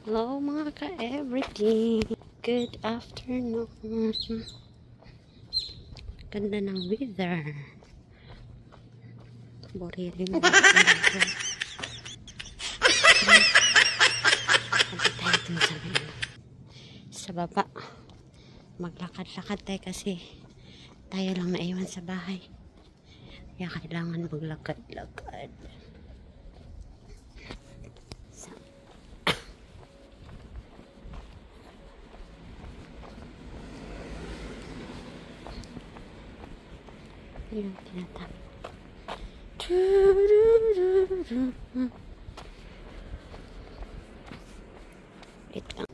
Hello mga ka-everything. Good afternoon. Ganda ng weather. Boriring mo. Punta tayo dun sa baba. Maglakad-lakad tayo kasi tayo lang naiwan sa bahay. Kaya kailangan maglakad-lakad. Yun ang tinatawag. Wait lang.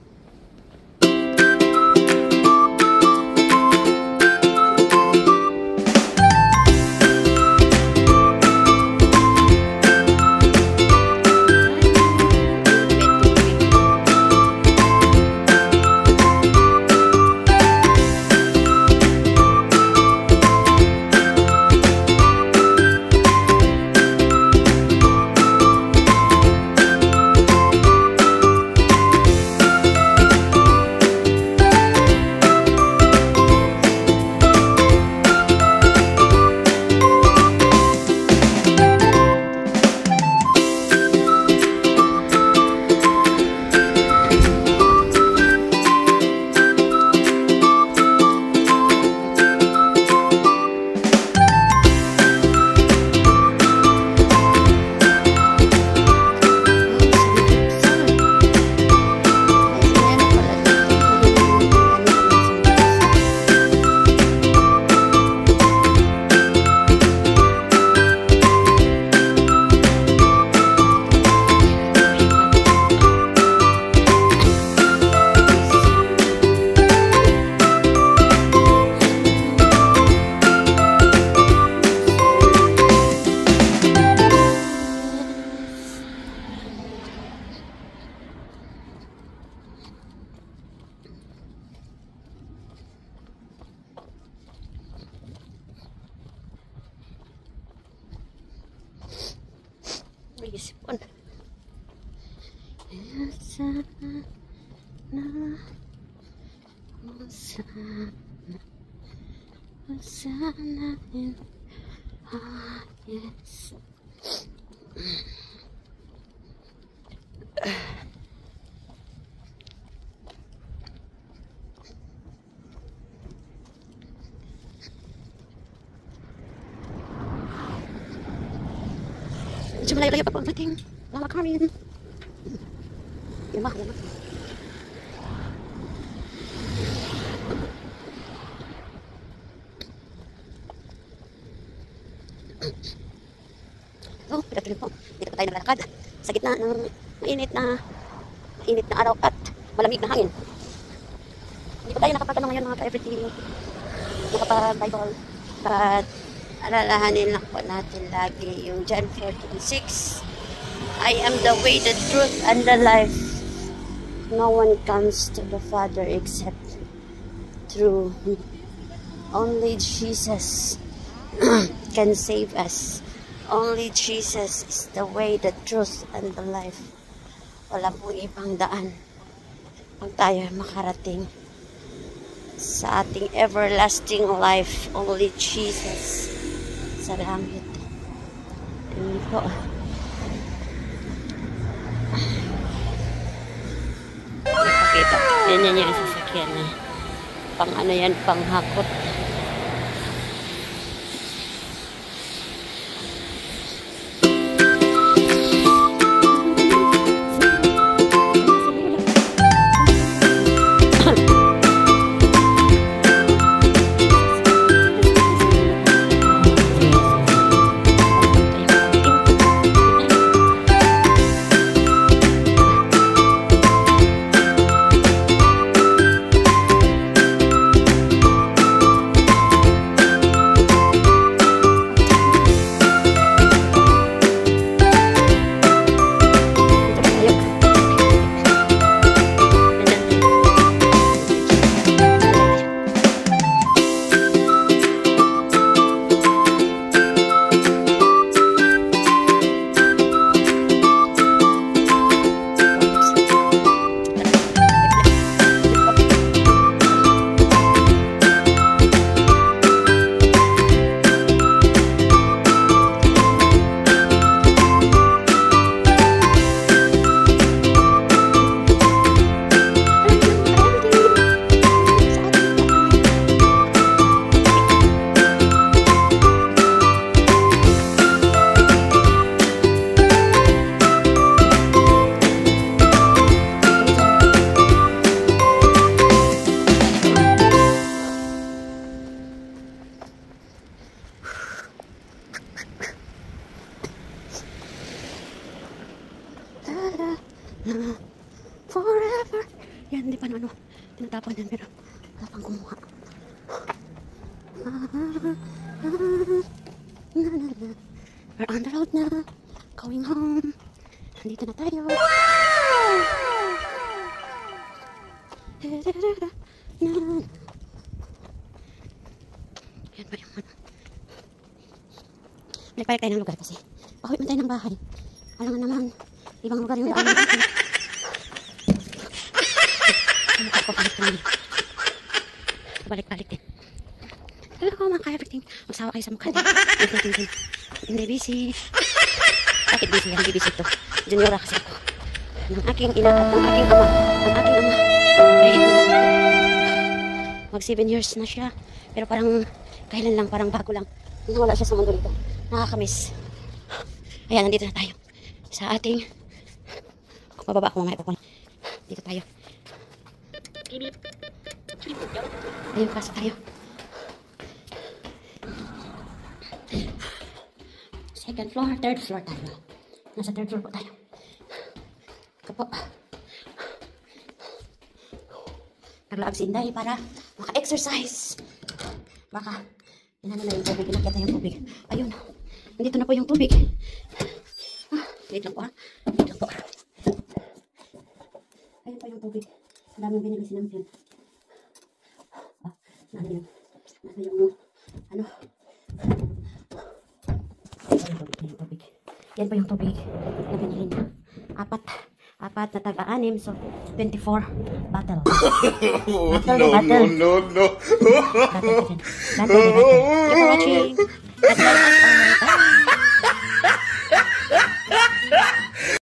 Isipon. Sana yes. Medyo malayo-layo pa po ang ating lalakarin. Yun ba? So, pinatuloy po. Dito pa tayo naglalakad sa gitna ng mainit na araw at malamig na hangin. Hindi pa tayo nakapagano ngayon mga ka-everything. Nakapag-Bible. But alalahanin lang po natin lagi yung John 4:26. I am the way, the truth, and the life. No one comes to the Father except through me. Only Jesus can save us. Only Jesus is the way, the truth, and the life. Wala pong ibang daan pag tayo makarating sa ating everlasting life. Only Jesus. Salamat. Tingin po. Ipakita. Yan yung sasakyan na. Pang ano yan, pang hakot. forever. Yan, hindi pa na ano, tinatapon yan, pero wala pang kumuha. We're on the road na, going home. Nandito na tayo. Yan pa yung ano. Balik-balik tayo ng lugar kasi pauwi man tayo ng bahay. Alam nga naman, ibang lugar yung daan natin. Balik-balik din. Hello mga ka-everything. Magsawa kayo sa mukha din. Hindi busy. Bakit busy? Hindi busy ito. Juniora kasi ako. Ng aking ina at ng aking ama. Ang aking ama. Ay, mag 7 years na siya. Pero parang kailan lang, parang bago lang. Nung wala siya sa mundo dito. Nakakamiss. Ayan, nandito na tayo. Sa ating... Kung mababa ako mga ipapon. Dito tayo. Ayun, pasok tayo. Second floor, third floor tayo. Nasa third floor po tayo. Kapo. Naglaag si Inday para maka-exercise. Baka, inano na yung tubig, inakyat na yung tubig. Ayun, nandito na po yung tubig. Wait lang po ha. Wait lang po. Ayun pa yung tubig. Ang daming binili si Nampin. Nasa yung, ano. Yung tubig. Yan po yung tubig na binili niya. Apat na tag-aanim. So, 24 bottle. No. Bottle. Thank you for watching. God bless us all.